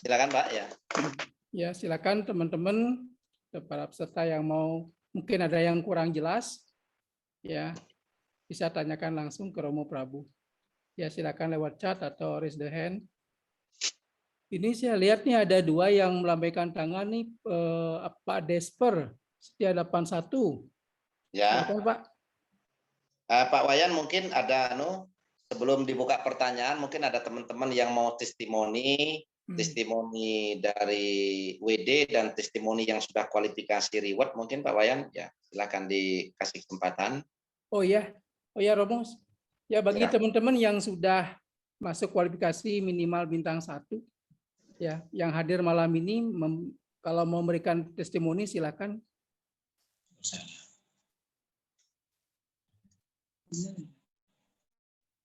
Silakan Pak ya. Ya, silakan teman-teman para peserta yang mau, mungkin ada yang kurang jelas, ya bisa tanyakan langsung ke Romo Prabu. Ya, silakan lewat chat atau raise the hand. Ini saya lihat nih ada dua yang melambaikan tangan nih, Pak Desper Setia 81. Ya. Silakan Pak. Pak Wayan mungkin ada sebelum dibuka pertanyaan mungkin ada teman-teman yang mau testimoni dari WD dan testimoni yang sudah kualifikasi reward mungkin Pak Wayan ya silakan dikasih kesempatan. Oh ya Romo. Ya bagi teman-teman yang sudah masuk kualifikasi minimal bintang 1 ya, yang hadir malam ini kalau mau memberikan testimoni silakan.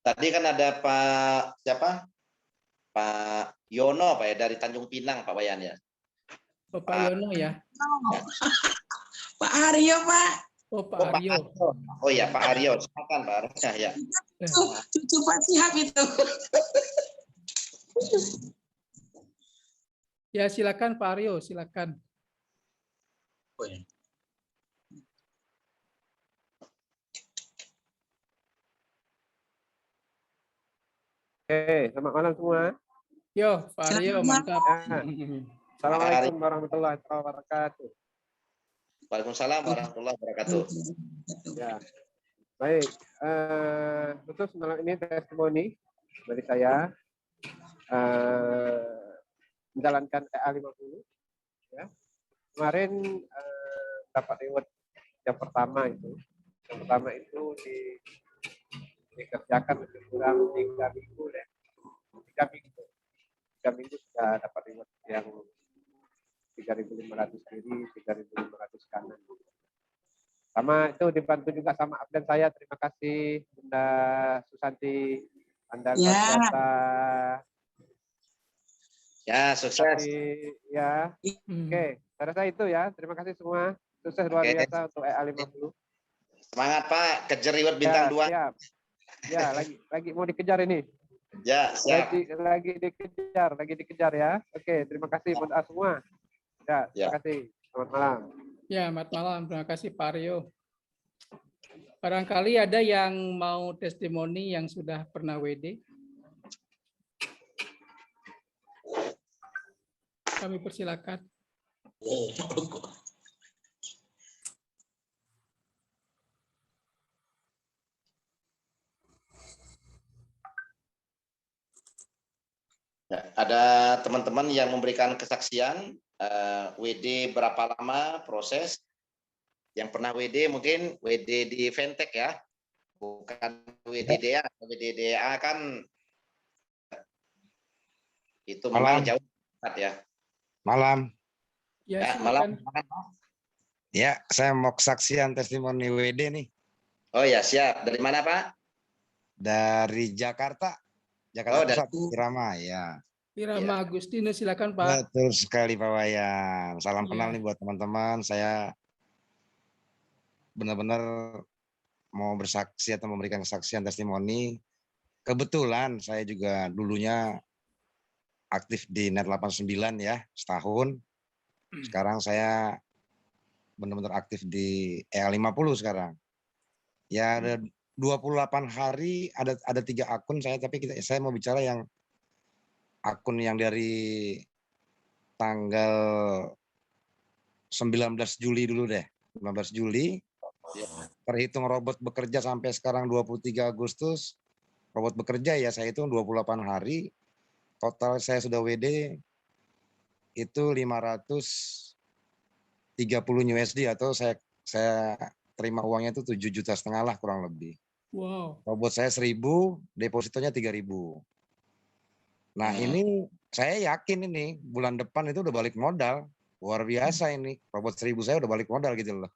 Tadi kan ada Pak Yono Pak ya dari Tanjung Pinang Pak Wayan ya. Pak Yono ya. Pak Aryo Pak. Oh Pak Aryo. Oh ya Pak Aryo, silakan Pak Aryo ya. Cucu Pak Sihab itu. Ya silakan Pak Aryo, silakan. Selamat malam semua. Yo, Pak Aryo, mantap. Assalamualaikum warahmatullahi wabarakatuh. Waalaikumsalam warahmatullahi wabarakatuh. Ya, baik. Khusus malam ini testimoni dari saya menjalankan EA50. Ya. Kemarin dapat reward yang pertama itu. Yang pertama itu dikerjakan lebih kurang 3 minggu deh. 3 minggu sudah dapat reward yang 3.500 kiri, 3.500 kanan. Sama itu dibantu juga sama absen saya. Terima kasih Bunda Susanti. Anda biasa. Ya, sukses. Ya. Oke, saya rasa itu ya. Terima kasih semua. Sukses luar biasa untuk EA50. Semangat Pak, kejar reward bintang 2. Siap. Ya, lagi mau dikejar ini. Ya, siap. Lagi dikejar ya. Oke, terima kasih buat semua. Ya, terima kasih. Selamat malam. Ya, selamat malam. Terima kasih Pak Aryo. Barangkali ada yang mau testimoni yang sudah pernah WD? Kami persilakan. Ya, ada teman-teman yang memberikan kesaksian WD berapa lama proses. Yang pernah WD mungkin WD di Ventek ya, bukan WDDA. WDDA kan itu memang jauh ya. Malam. Ya, malam. Ya, saya mau kesaksian testimoni WD nih. Oh ya, siap. Dari mana Pak? Dari Jakarta. Jakarta Pusat, Irama ya. Irama Agustinus, silakan Pak. Betul sekali Pak Wayan. Salam kenal nih buat teman-teman. Saya benar-benar mau bersaksi atau memberikan kesaksian testimoni. Kebetulan saya juga dulunya aktif di Net 89 ya, setahun. Sekarang saya benar-benar aktif di EA50 sekarang. Ya ada 28 hari, ada 3 akun saya, tapi saya mau bicara yang akun yang dari tanggal 19 Juli dulu deh. 19 Juli, terhitung robot bekerja sampai sekarang 23 Agustus, robot bekerja ya saya hitung 28 hari, total saya sudah WD itu 530 USD atau saya terima uangnya itu 7,5 juta lah kurang lebih. Wow. Robot saya 1.000, depositonya 3.000. Nah ini saya yakin ini bulan depan itu udah balik modal. Luar biasa ini. Robot 1.000 saya udah balik modal gitu loh.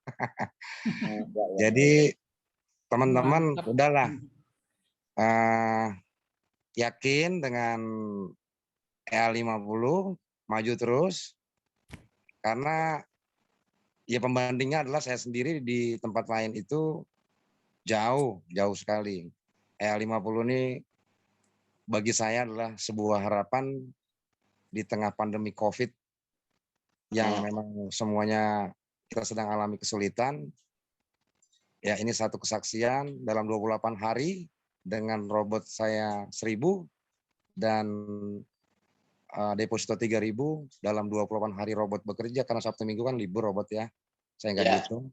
Jadi teman-teman udahlah. Yakin dengan EA50, maju terus. Karena ya pembandingnya adalah saya sendiri di tempat lain itu jauh sekali. EA50 ini bagi saya adalah sebuah harapan di tengah pandemi COVID yang memang semuanya kita sedang alami kesulitan. Ya, ini satu kesaksian dalam 28 hari dengan robot saya 1.000 dan deposito 3.000 dalam 28 hari robot bekerja, karena Sabtu Minggu kan libur robot ya. Saya nggak hitung.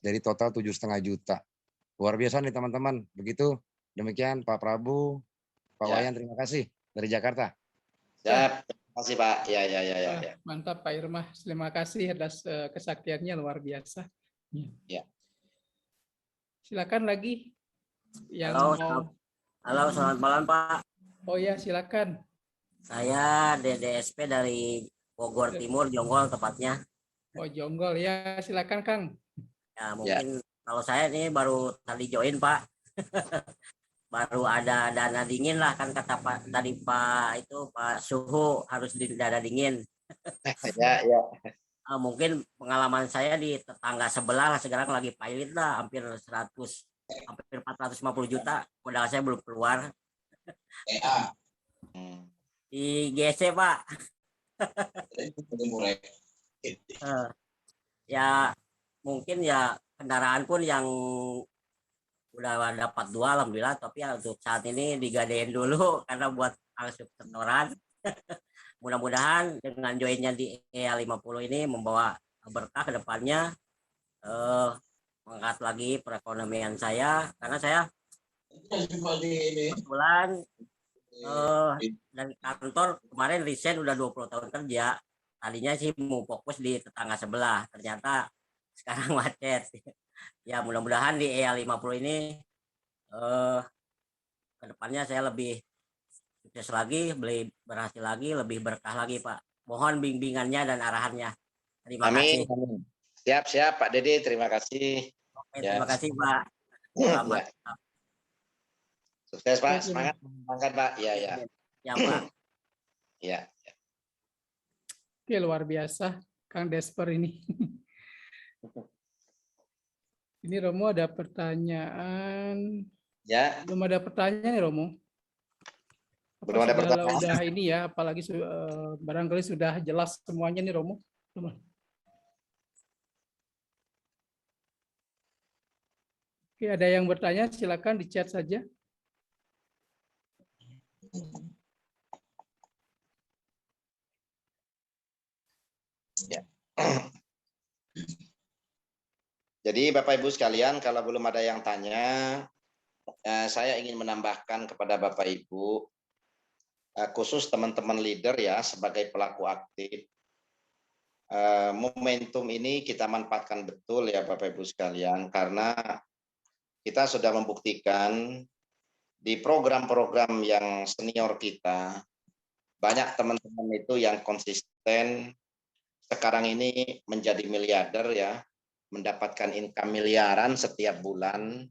Jadi total 7,5 juta. Luar biasa nih teman-teman. Begitu. Demikian Pak Prabu, Pak Wayan, terima kasih dari Jakarta. Siap. Terima kasih Pak. Ya. Mantap Pak Irma. Terima kasih atas kesaktiannya, luar biasa. Ya. Silakan lagi yang Halo, selamat malam Pak. Oh ya, silakan. Saya DDSP dari Bogor Timur, Jonggol tepatnya. Oh, Jonggol ya, silakan Kang. Ya mungkin kalau saya ini baru tadi join Pak. Baru ada dana dingin lah kan kata Pak tadi Pak itu Pak Suhu harus di dana dingin. Ya. Mungkin pengalaman saya di tetangga sebelah lah sekarang lagi pilot lah hampir 450 juta. Modal saya belum keluar. Di GC Pak. Ya mungkin ya kendaraan pun yang udah dapat 2 alhamdulillah, tapi ya untuk saat ini digadein dulu karena buat langsung setoran. Mudah-mudahan dengan joinnya di EA50 ini membawa berkah ke depannya, mengangkat lagi perekonomian saya, karena saya kebetulan dari kantor kemarin resign udah 20 tahun kerja. Tadinya sih mau fokus di tetangga sebelah, ternyata sekarang macet. Ya mudah-mudahan di EA50 ini ke depannya saya lebih sukses lagi, berhasil lagi, lebih berkah lagi Pak. Mohon bimbingannya dan arahannya. Terima kasih. Siap Pak Dede, terima kasih. Oke, terima kasih Pak. Selamat. Sukses Pak, semangat Pak. Ya. Ya Pak. Ya. Oke, luar biasa Kang Desper ini. Ini Romo ada pertanyaan. Ya. Belum ada pertanyaan ya Romo? Belum ada pertanyaan. Udah ini ya, apalagi barangkali sudah jelas semuanya nih Romo. Oke, ada yang bertanya silakan di chat saja. Ya. Jadi Bapak Ibu sekalian, kalau belum ada yang tanya, saya ingin menambahkan kepada Bapak Ibu, khusus teman-teman leader ya, sebagai pelaku aktif, momentum ini kita manfaatkan betul ya Bapak Ibu sekalian, karena kita sudah membuktikan di program-program yang senior kita, banyak teman-teman itu yang konsisten sekarang ini menjadi miliarder ya, mendapatkan income miliaran setiap bulan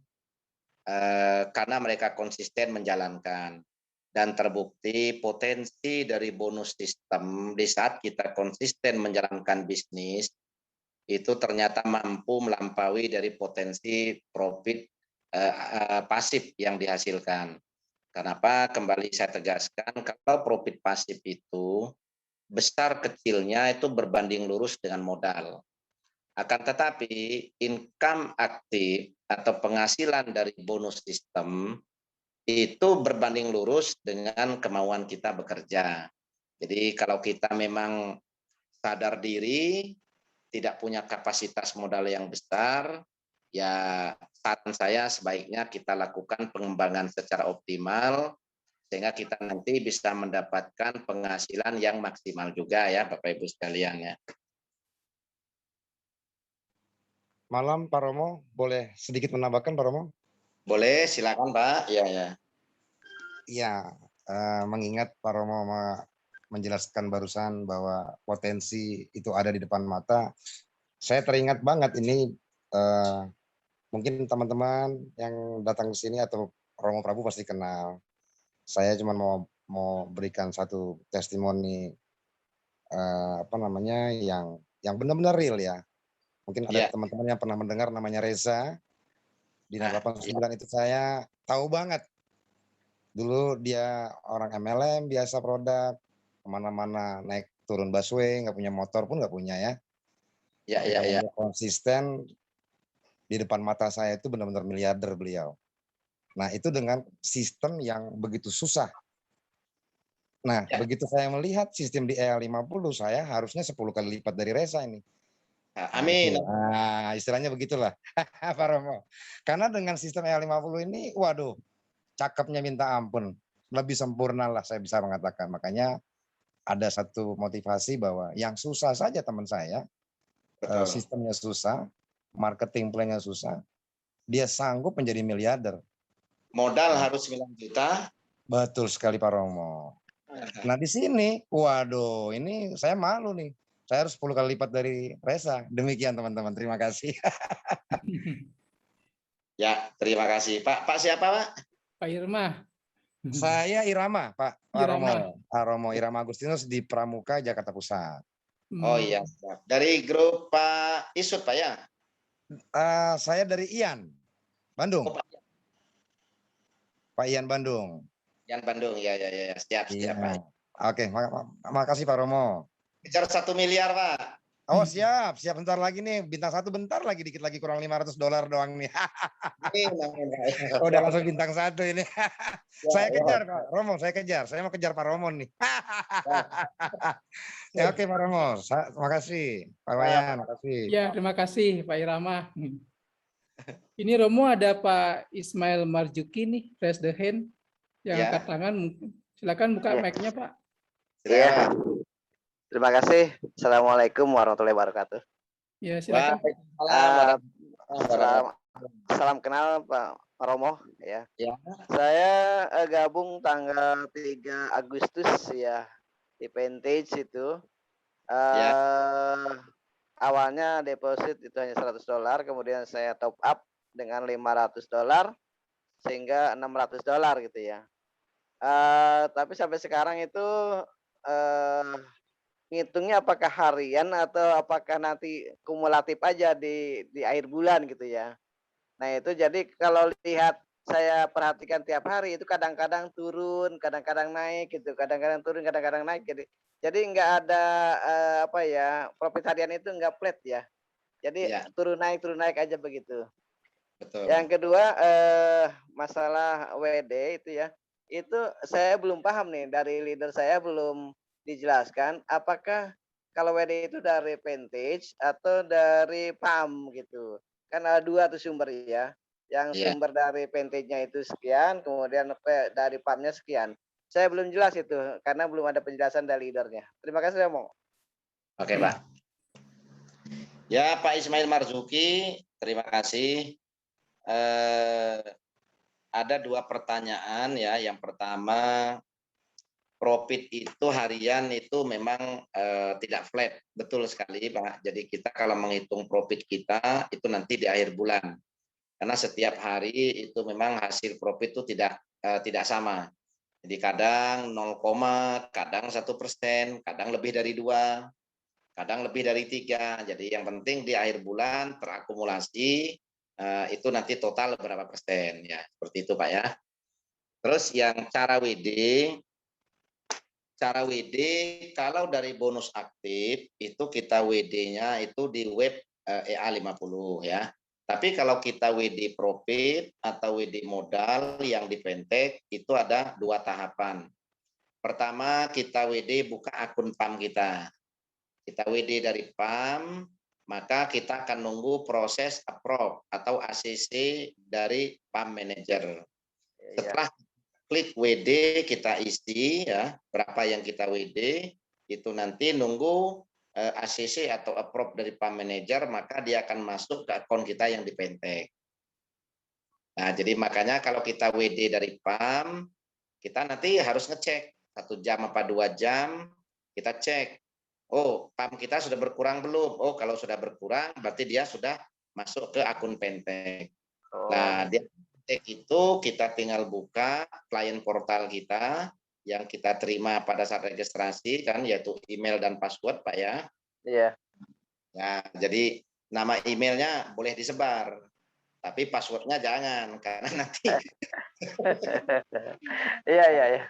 karena mereka konsisten menjalankan. Dan terbukti potensi dari bonus sistem di saat kita konsisten menjalankan bisnis itu ternyata mampu melampaui dari potensi profit pasif yang dihasilkan. Kenapa? Kembali saya tegaskan, kalau profit pasif itu besar kecilnya itu berbanding lurus dengan modal. Akan tetapi income aktif atau penghasilan dari bonus sistem itu berbanding lurus dengan kemauan kita bekerja. Jadi kalau kita memang sadar diri, tidak punya kapasitas modal yang besar, ya saran saya sebaiknya kita lakukan pengembangan secara optimal, sehingga kita nanti bisa mendapatkan penghasilan yang maksimal juga ya Bapak Ibu sekalian ya. Malam Pak Romo, boleh sedikit menambahkan Pak Romo? Boleh, silakan Pak. Ya. Iya, mengingat Pak Romo menjelaskan barusan bahwa potensi itu ada di depan mata, saya teringat banget ini, mungkin teman-teman yang datang ke sini atau Romo Prabu pasti kenal. Saya cuma mau berikan satu testimoni yang benar-benar real ya. Mungkin ada teman-teman yang pernah mendengar namanya Reza di 89 itu saya tahu banget. Dulu dia orang MLM biasa produk, kemana-mana naik turun busway, nggak punya motor pun nggak punya ya. Ya, Tapi ya, kalau ya. dia konsisten di depan mata saya itu benar-benar miliarder beliau. Nah itu dengan sistem yang begitu susah. Nah Ya. begitu saya melihat sistem di EA50 saya harusnya 10 kali lipat dari Reza ini. Nah, Nah, amin. istilahnya begitulah Pak Romo. Karena dengan sistem EA50 ini, waduh, cakepnya minta ampun, lebih sempurna lah saya bisa mengatakan. Makanya ada satu motivasi bahwa yang susah saja teman saya, Betul. sistemnya susah, marketing plan-nya susah, dia sanggup menjadi miliarder. Modal harus 9 juta. Betul sekali Pak Romo. Nah di sini, waduh, ini saya malu nih. Saya harus 10 kali lipat dari Reza. Demikian teman-teman, terima kasih. Ya, terima kasih. Pak siapa, Pak? Pak Irma. Saya Irama, Pak Irama. Romo Irama Agustinus di Pramuka, Jakarta Pusat. Oh iya, siap. Dari grup Pak Isut, Pak ya? Saya dari Ian, Bandung. Oh, Pak Pak Ian Bandung. Ian Bandung, ya, siap, Iya. Pak. Oke, makasih Pak Romo. Kejar 1 miliar, Pak. Oh siap bentar lagi nih, bintang 1 bentar lagi, dikit lagi kurang $500 doang nih. Udah langsung bintang 1 ini. Saya kejar Pak Romo, saya mau kejar Pak Romo nih. Ya oke Pak Romo, makasih Pak Wayan, makasih. Ya, terima kasih Pak Irama. Ini Romo ada Pak Ismail Marzuki nih, raise the hand, yang Ya. angkat tangan. Silakan buka Ya. mic-nya Pak. Iya. Terima kasih. Assalamualaikum warahmatullahi wabarakatuh. Ya, silakan. Salam kenal Pak Romo ya. Ya. Saya gabung tanggal 3 Agustus ya di Vantage itu. Awalnya deposit itu hanya $100, kemudian saya top up dengan $500 sehingga $600 gitu ya. Tapi sampai sekarang itu ngitungnya apakah harian atau apakah nanti kumulatif aja di akhir bulan gitu ya. Nah itu jadi kalau lihat saya perhatikan tiap hari itu kadang-kadang turun, kadang-kadang naik gitu, kadang-kadang turun, kadang-kadang naik. Jadi nggak ada profit harian itu nggak flat ya. Jadi turun naik aja begitu. Betul. Yang kedua masalah WD itu ya, itu saya belum paham nih, dari leader saya belum dijelaskan apakah kalau WD itu dari Vantage atau dari PAM gitu. Kan ada 2 tuh sumber ya. Yang sumber dari Vantage-nya itu sekian, kemudian dari PAM-nya sekian. Saya belum jelas itu karena belum ada penjelasan dari leadernya. Terima kasih Romo. Oke, Pak. Ya, Pak Ismail Marzuki, terima kasih. Ada 2 pertanyaan ya. Yang pertama, profit itu harian itu memang tidak flat, betul sekali Pak. Jadi kita kalau menghitung profit kita itu nanti di akhir bulan, karena setiap hari itu memang hasil profit itu tidak sama. Jadi kadang 0, kadang 1%, kadang lebih dari 2, kadang lebih dari 3. Jadi yang penting di akhir bulan terakumulasi itu nanti total berapa persen ya, seperti itu Pak ya. Terus yang cara WD kalau dari bonus aktif itu kita WD-nya itu di web EA50 ya. Tapi kalau kita WD profit atau WD modal yang di Ventek itu ada 2 tahapan. Pertama kita WD buka akun PAM kita. Kita WD dari PAM, maka kita akan nunggu proses approve atau ACC dari PAM Manager. Setelah klik WD kita isi ya berapa yang kita WD, itu nanti nunggu ACC atau approve dari PAM Manager, maka dia akan masuk ke akun kita yang di Ventek. Nah jadi makanya kalau kita WD dari PAM, kita nanti harus ngecek 1 jam apa 2 jam, kita cek, oh PAM kita sudah berkurang belum? Oh kalau sudah berkurang berarti dia sudah masuk ke akun Ventek. Nah dia itu kita tinggal buka klien portal kita yang kita terima pada saat registrasi kan, yaitu email dan password Pak ya. Iya. Nah, jadi nama emailnya boleh disebar, tapi passwordnya jangan karena nanti. Iya.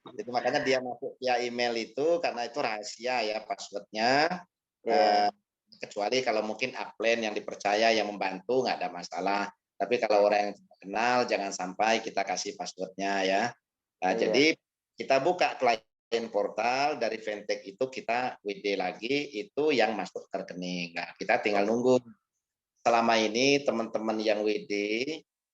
Jadi makanya dia masuk via email itu karena itu rahasia ya passwordnya. Iya. Kecuali kalau mungkin upline yang dipercaya yang membantu nggak ada masalah. Tapi kalau orang yang tidak kenal jangan sampai kita kasih passwordnya ya. Nah, Iya. jadi kita buka klien portal dari Fintech itu kita WD lagi itu yang masuk ke rekening. Nah, kita tinggal nunggu. Selama ini teman-teman yang WD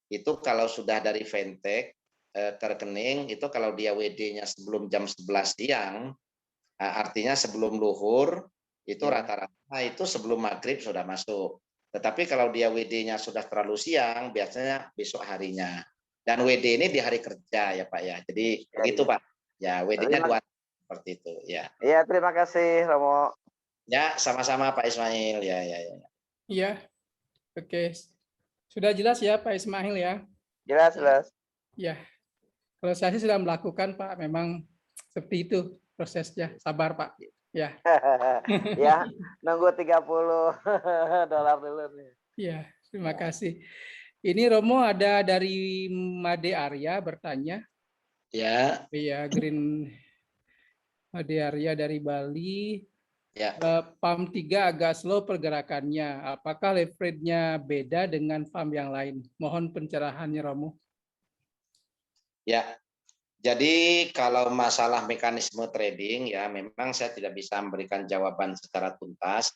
itu kalau sudah dari Fintech ke rekening itu kalau dia WD-nya sebelum jam 11 siang, artinya sebelum luhur itu Ya. rata-rata itu sebelum maghrib sudah masuk. Tetapi kalau dia WD-nya sudah terlalu siang, biasanya besok harinya. Dan WD ini di hari kerja ya Pak ya. Jadi Ya, begitu ya. Pak. Ya WD-nya Terima, 2 seperti itu ya. ya, terima kasih Romo. Ya sama-sama Pak Ismail ya ya ya. Iya, oke. Sudah jelas ya Pak Ismail ya? Jelas, jelas. Ya, kalau saya sih sudah melakukan Pak, memang seperti itu prosesnya. Sabar Pak. Ya. Ya, nunggu $30 dulu nih. Ya, terima kasih. Ini Romo ada dari Made Arya bertanya. Ya. Iya, Green Made Arya dari Bali. Ya. PAM 3 agak slow pergerakannya. Apakah leverage-nya beda dengan PAM yang lain? Mohon pencerahannya Romo. Ya. Jadi kalau masalah mekanisme trading ya memang saya tidak bisa memberikan jawaban secara tuntas.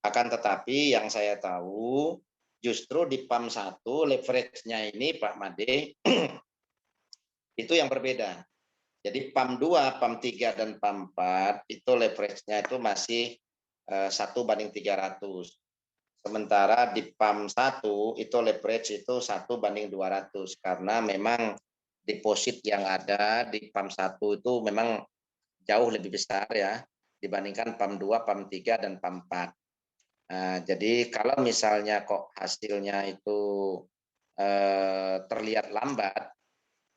Akan tetapi yang saya tahu justru di PAM 1 leverage-nya ini Pak Made itu yang berbeda. Jadi PAM 2, PAM 3 dan PAM 4 itu leverage-nya itu masih 1:300. Sementara di PAM 1 itu leverage itu 1:200 karena memang deposit yang ada di PAM 1 itu memang jauh lebih besar ya dibandingkan PAM 2, PAM 3 dan PAM 4. Nah, jadi kalau misalnya kok hasilnya itu terlihat lambat,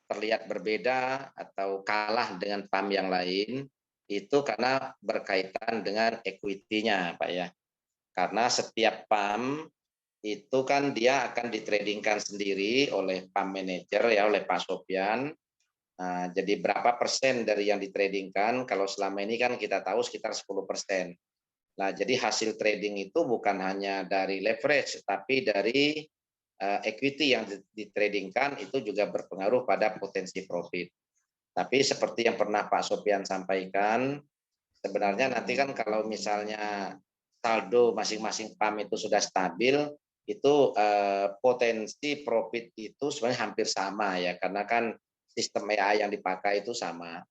terlihat berbeda atau kalah dengan PAM yang lain, itu karena berkaitan dengan equity-nya, Pak ya. Karena setiap PAM itu kan dia akan ditradingkan sendiri oleh PAM manager ya, oleh Pak Sopyan. Nah, jadi berapa persen dari yang ditradingkan? Kalau selama ini kan kita tahu sekitar 10%. Nah, jadi hasil trading itu bukan hanya dari leverage, tapi dari equity yang ditradingkan itu juga berpengaruh pada potensi profit. Tapi seperti yang pernah Pak Sopyan sampaikan, sebenarnya nanti kan kalau misalnya saldo masing-masing PAM itu sudah stabil, itu potensi profit itu sebenarnya hampir sama ya, karena kan sistem EA yang dipakai itu sama.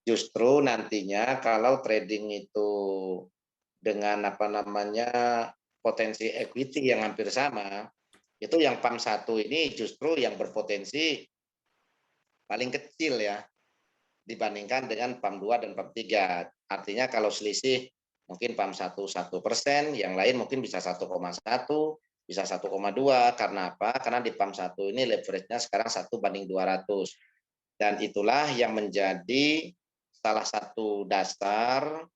Justru nantinya kalau trading itu dengan potensi equity yang hampir sama, itu yang PAM 1 ini justru yang berpotensi paling kecil ya dibandingkan dengan PAM 2 dan PAM 3. Artinya kalau selisih mungkin PAM 1 1%, yang lain mungkin bisa 1,1, bisa 1,2. Karena apa? Karena di PAM 1 ini leverage-nya sekarang 1:200. Dan itulah yang menjadi salah satu dasar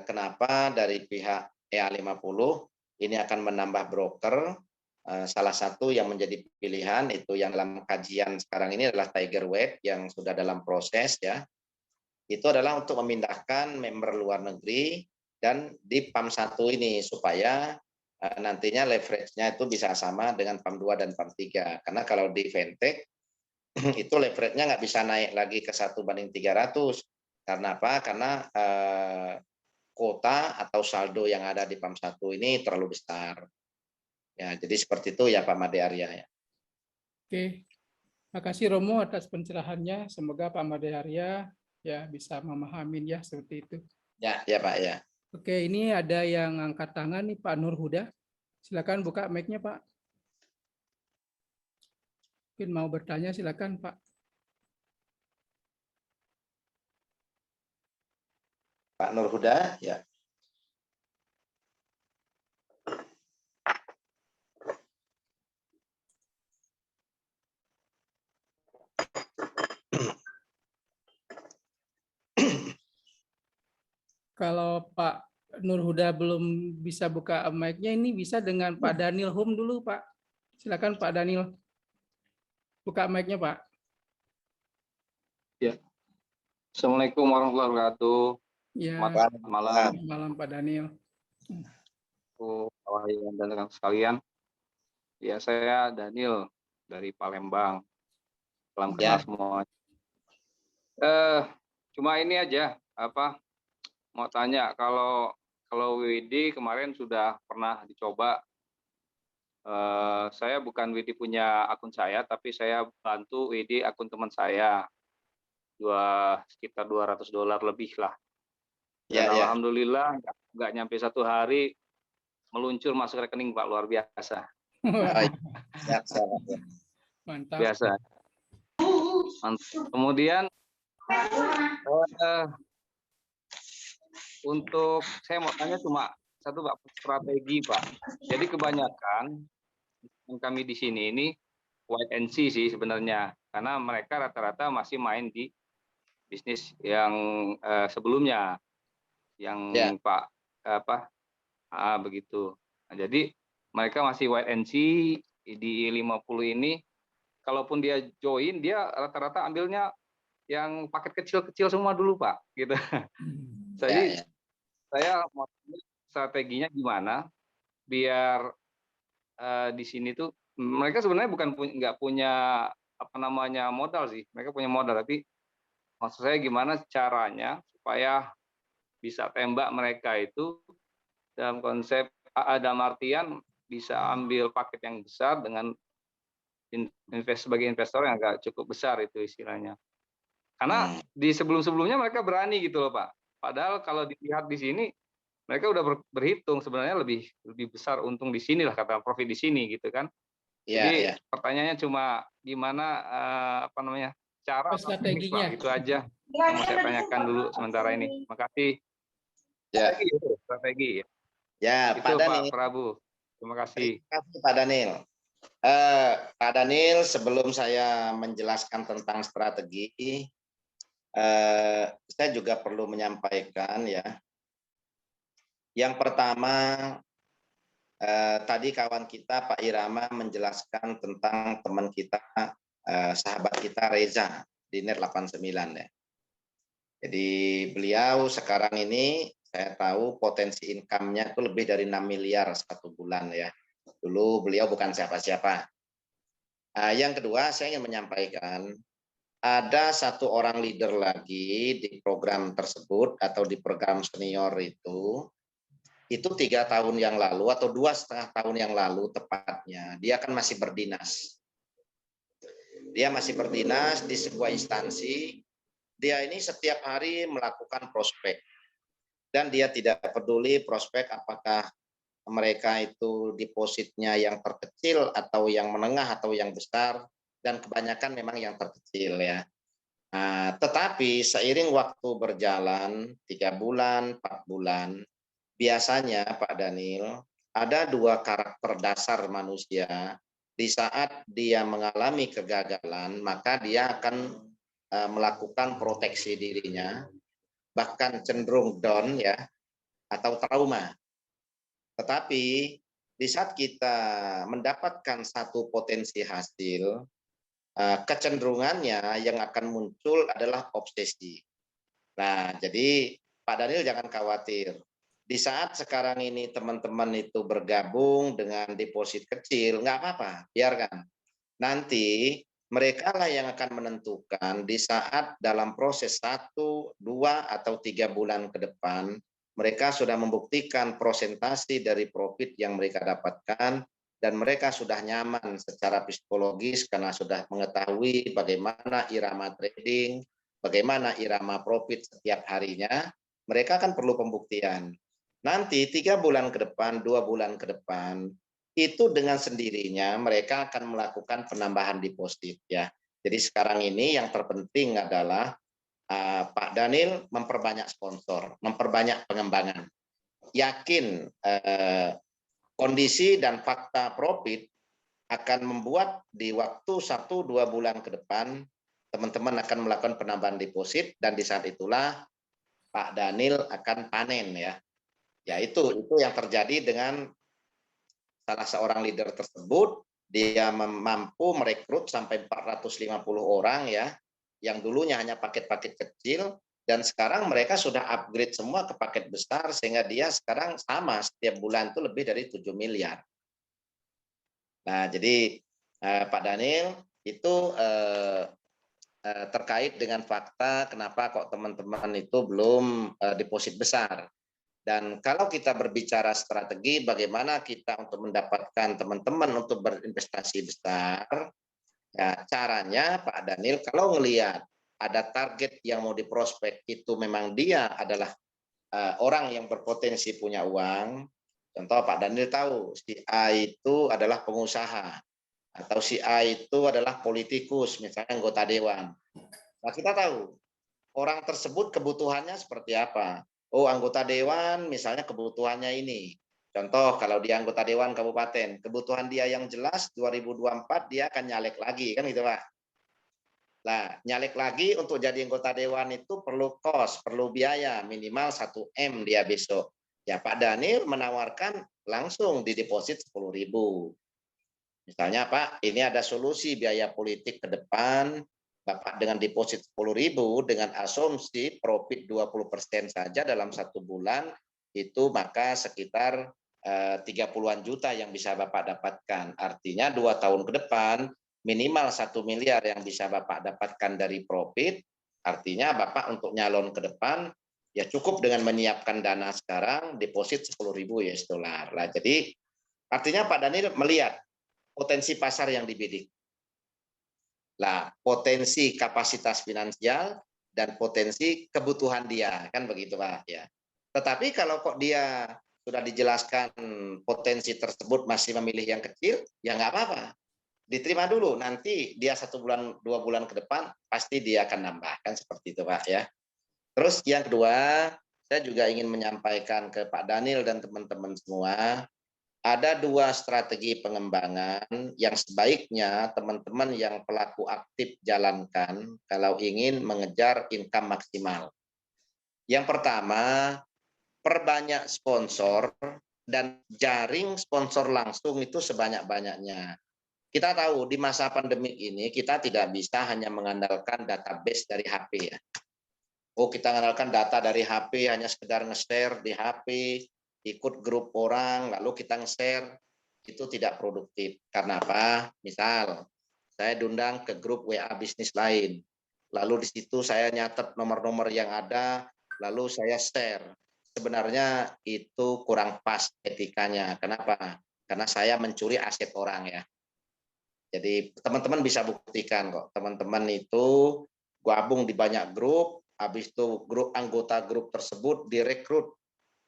kenapa dari pihak EA50 ini akan menambah broker. Salah satu yang menjadi pilihan itu yang dalam kajian sekarang ini adalah Tiger Web yang sudah dalam proses ya. Itu adalah untuk memindahkan member luar negeri dan di PAM 1 ini supaya nantinya leverage-nya itu bisa sama dengan PAM 2 dan PAM 3. Karena kalau di Fintech itu leverage-nya nggak bisa naik lagi ke 1:300. Karena apa? Karena kuota atau saldo yang ada di PAM 1 ini terlalu besar. Ya, jadi seperti itu ya Pak Made Arya ya. Oke, terima kasih Romo atas pencerahannya. Semoga Pak Made Arya ya bisa memahami ya seperti itu. Ya, ya Pak ya. Oke, ini ada yang angkat tangan nih Pak Nur Huda. Silakan buka mic-nya Pak. Mungkin mau bertanya silakan Pak. Pak Nur Huda ya. Kalau Pak Nur Huda belum bisa buka mic-nya, ini bisa dengan Pak Daniel Hum dulu, Pak. Silakan Pak Daniel. Buka mic-nya, Pak. Ya. Assalamualaikum warahmatullahi wabarakatuh. Ya, Selamat malam, malam Pak Daniel. Pak Wayan dan rekan sekalian. Ya, saya Daniel dari Palembang. Salam kenal Ya. semua. Cuma ini aja, mau tanya kalau WD kemarin sudah pernah dicoba. Saya bukan WD punya akun saya, tapi saya bantu WD akun teman saya. Sekitar $200 lebih lah. Dan Ya. alhamdulillah nggak nyampe 1 hari meluncur masuk rekening Pak, luar biasa. Siap. Mantap. Biasa. Kemudian untuk saya mau tanya cuma satu Pak, strategi Pak. Jadi kebanyakan yang kami di sini ini wait and see sih sebenarnya, karena mereka rata-rata masih main di bisnis yang sebelumnya, yang Pak begitu. Nah, jadi mereka masih wait and see di 50 ini. Kalaupun dia join, dia rata-rata ambilnya yang paket kecil-kecil semua dulu Pak, gitu. Jadi saya mau strateginya gimana biar di sini tuh mereka sebenarnya nggak punya modal sih, mereka punya modal, tapi maksud saya gimana caranya supaya bisa tembak mereka itu dalam konsep dalam artian bisa ambil paket yang besar dengan sebagai investor yang agak cukup besar itu istilahnya. Karena di sebelum-sebelumnya mereka berani gitu loh Pak. Padahal kalau dilihat di sini mereka udah berhitung sebenarnya lebih besar untung di sini lah, kata profit di sini gitu kan. Jadi pertanyaannya cuma gimana cara strateginya Pak, itu aja yang mau saya tanyakan dulu sementara ini. Makasih. Strategi. Ya, itu Pak Daniel. Pak Prabu. Terima kasih. Terima kasih Pak Daniel. Pak Daniel, sebelum saya menjelaskan tentang strategi, saya juga perlu menyampaikan ya. Yang pertama, tadi kawan kita Pak Irama menjelaskan tentang teman kita, sahabat kita Reza di Net 89 ya. Jadi beliau sekarang ini saya tahu potensi income-nya itu lebih dari 6 miliar satu bulan ya. Dulu beliau bukan siapa-siapa. Yang kedua saya ingin menyampaikan ada satu orang leader lagi di program tersebut atau di program senior itu 3 tahun yang lalu atau 2,5 tahun yang lalu tepatnya dia kan masih berdinas. Dia masih berdinas di sebuah instansi. Dia ini setiap hari melakukan prospek dan dia tidak peduli prospek apakah mereka itu depositnya yang terkecil atau yang menengah atau yang besar, dan kebanyakan memang yang terkecil ya. Tetapi seiring waktu berjalan 3 bulan, 4 bulan, biasanya Pak Daniel ada 2 karakter dasar manusia. Di saat dia mengalami kegagalan, maka dia akan melakukan proteksi dirinya, bahkan cenderung down ya, atau trauma. Tetapi di saat kita mendapatkan satu potensi hasil, kecenderungannya yang akan muncul adalah obsesi. Nah, jadi Pak Daniel jangan khawatir. Di saat sekarang ini teman-teman itu bergabung dengan deposit kecil, nggak apa-apa, biarkan. Nanti mereka lah yang akan menentukan di saat dalam proses 1, 2, atau 3 bulan ke depan, mereka sudah membuktikan prosentasi dari profit yang mereka dapatkan, dan mereka sudah nyaman secara psikologis karena sudah mengetahui bagaimana irama trading, bagaimana irama profit setiap harinya. Mereka kan perlu pembuktian. Nanti 3 bulan ke depan, 2 bulan ke depan, itu dengan sendirinya mereka akan melakukan penambahan deposit ya. Jadi sekarang ini yang terpenting adalah Pak Daniel memperbanyak sponsor, memperbanyak pengembangan. Yakin kondisi dan fakta profit akan membuat di waktu 1-2 bulan ke depan teman-teman akan melakukan penambahan deposit, dan di saat itulah Pak Daniel akan panen ya. Ya itu yang terjadi dengan salah seorang leader tersebut. Dia mampu merekrut sampai 450 orang ya, yang dulunya hanya paket-paket kecil, Dan sekarang mereka sudah upgrade semua ke paket besar sehingga dia sekarang sama setiap bulan itu lebih dari 7 miliar. Nah, jadi Pak Daniel itu terkait dengan fakta kenapa kok teman-teman itu belum deposit besar. Dan kalau kita berbicara strategi bagaimana kita untuk mendapatkan teman-teman untuk berinvestasi besar, ya caranya Pak Daniel kalau ngelihat ada target yang mau diprospek itu memang dia adalah orang yang berpotensi punya uang. Contoh Pak Daniel tahu si A itu adalah pengusaha atau si A itu adalah politikus, misalnya anggota dewan. Nah, kita tahu orang tersebut kebutuhannya seperti apa. Oh, anggota dewan misalnya kebutuhannya ini. Contoh kalau dia anggota dewan kabupaten, kebutuhan dia yang jelas 2024 dia akan nyalek lagi kan gitu Pak. Nah, nyalek lagi untuk jadi anggota dewan itu perlu kos, perlu biaya minimal 1 M dia besok. Ya Pak Daniel menawarkan langsung di deposit 10.000. Misalnya Pak, ini ada solusi biaya politik ke depan, Bapak dengan deposit 10.000 dengan asumsi profit 20% saja dalam 1 bulan, itu maka sekitar 30-an juta yang bisa Bapak dapatkan. Artinya 2 tahun ke depan, minimal 1 miliar yang bisa Bapak dapatkan dari profit, artinya Bapak untuk nyalon ke depan, ya cukup dengan menyiapkan dana sekarang, deposit 10.000 US dollar. Nah, jadi artinya Pak Daniel melihat potensi pasar yang dibidik. Lah, potensi kapasitas finansial dan potensi kebutuhan dia, kan begitu Pak ya. Tetapi kalau kok dia sudah dijelaskan potensi tersebut masih memilih yang kecil, ya nggak apa-apa. Diterima dulu, nanti dia 1 bulan, 2 bulan ke depan pasti dia akan nambahkan seperti itu Pak ya. Terus yang kedua, saya juga ingin menyampaikan ke Pak Daniel dan teman-teman semua, ada 2 strategi pengembangan yang sebaiknya teman-teman yang pelaku aktif jalankan kalau ingin mengejar income maksimal. Yang pertama, perbanyak sponsor dan jaring sponsor langsung itu sebanyak-banyaknya. Kita tahu di masa pandemik ini kita tidak bisa hanya mengandalkan database dari HP ya. Oh, kita mengandalkan data dari HP hanya sekedar nge-share di HP, ikut grup orang, lalu kita nge-share, itu tidak produktif. Karena apa? Misal, saya diundang ke grup WA bisnis lain, lalu di situ saya nyatet nomor-nomor yang ada, lalu saya share. Sebenarnya itu kurang pas etikanya. Kenapa? Karena saya mencuri aset orang ya. Jadi teman-teman bisa buktikan kok, teman-teman itu gabung di banyak grup, habis itu grup anggota grup tersebut direkrut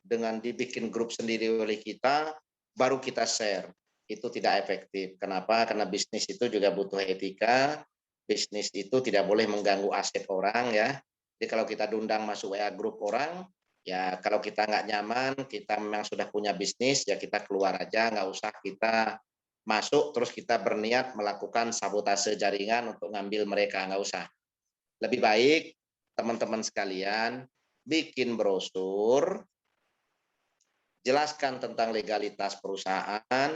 dengan dibikin grup sendiri oleh kita, baru kita share. Itu tidak efektif. Kenapa? Karena bisnis itu juga butuh etika. Bisnis itu tidak boleh mengganggu aset orang ya. Jadi kalau kita diundang masuk WA grup orang, ya kalau kita nggak nyaman, kita memang sudah punya bisnis, ya kita keluar aja, nggak usah kita masuk terus kita berniat melakukan sabotase jaringan untuk ngambil mereka, nggak usah. Lebih baik teman-teman sekalian bikin brosur, jelaskan tentang legalitas perusahaan,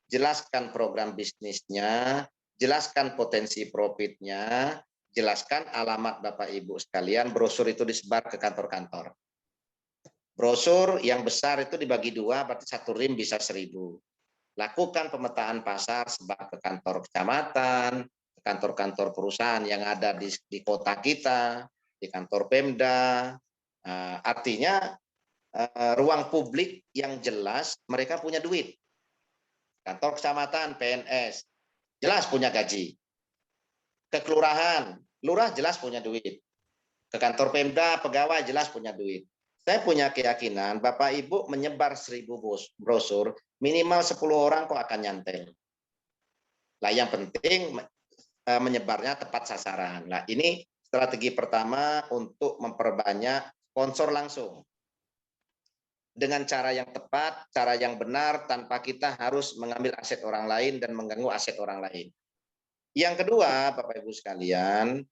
jelaskan program bisnisnya, jelaskan potensi profitnya, jelaskan alamat Bapak Ibu sekalian. Brosur itu disebar ke kantor-kantor. Brosur yang besar itu dibagi 2, berarti 1 rim bisa 1.000. Lakukan pemetaan pasar, sebar ke kantor kecamatan, ke kantor-kantor perusahaan yang ada di kota kita, di kantor Pemda. Artinya ruang publik yang jelas mereka punya duit. Kantor kecamatan, PNS, jelas punya gaji. Ke kelurahan, lurah jelas punya duit. Ke kantor Pemda, pegawai jelas punya duit. Saya punya keyakinan Bapak Ibu menyebar 1.000 brosur, minimal 10 orang kok akan nyantel. Lah yang penting menyebarnya tepat sasaran. Nah ini strategi pertama untuk memperbanyak sponsor langsung. Dengan cara yang tepat, cara yang benar, tanpa kita harus mengambil aset orang lain dan mengganggu aset orang lain. Yang kedua, Bapak Ibu sekalian,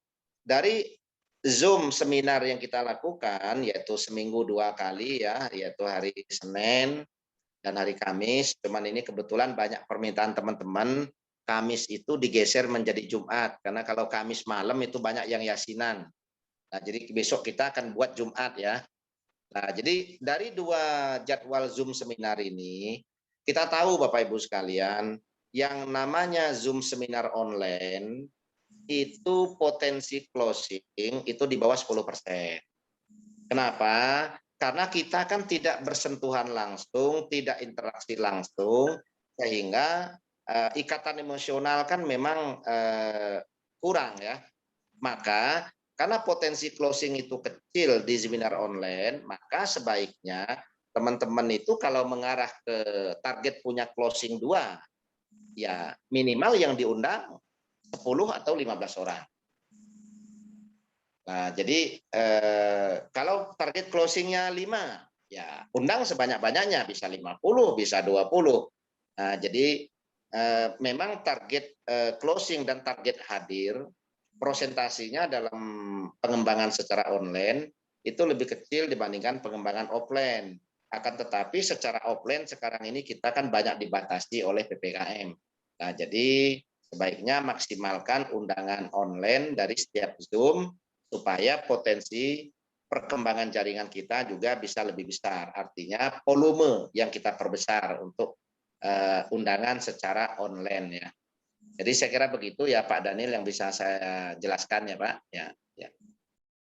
dari Zoom seminar yang kita lakukan, yaitu seminggu 2 kali ya, yaitu hari Senin dan hari Kamis. Cuman ini kebetulan banyak permintaan teman-teman, Kamis itu digeser menjadi Jumat, karena kalau Kamis malam itu banyak yang yasinan. Nah, jadi besok kita akan buat Jumat ya. Nah, jadi dari 2 jadwal Zoom seminar ini, kita tahu Bapak Ibu sekalian, yang namanya Zoom seminar online itu potensi closing itu di bawah 10%. Kenapa? Karena kita kan tidak bersentuhan langsung, tidak interaksi langsung, sehingga ikatan emosional kan memang kurang ya. Maka karena potensi closing itu kecil di seminar online, maka sebaiknya teman-teman itu kalau mengarah ke target punya closing 2, ya minimal yang diundang 10 atau 15 orang. Nah, jadi kalau target closingnya 5, ya undang sebanyak-banyaknya, bisa 50, bisa 20. Nah, jadi memang target closing dan target hadir prosentasinya dalam pengembangan secara online itu lebih kecil dibandingkan pengembangan offline. Akan tetapi secara offline sekarang ini kita kan banyak dibatasi oleh PPKM. Nah, jadi sebaiknya maksimalkan undangan online dari setiap Zoom supaya potensi perkembangan jaringan kita juga bisa lebih besar. Artinya volume yang kita perbesar untuk undangan secara online ya. Jadi saya kira begitu ya Pak Daniel yang bisa saya jelaskan ya Pak. Ya.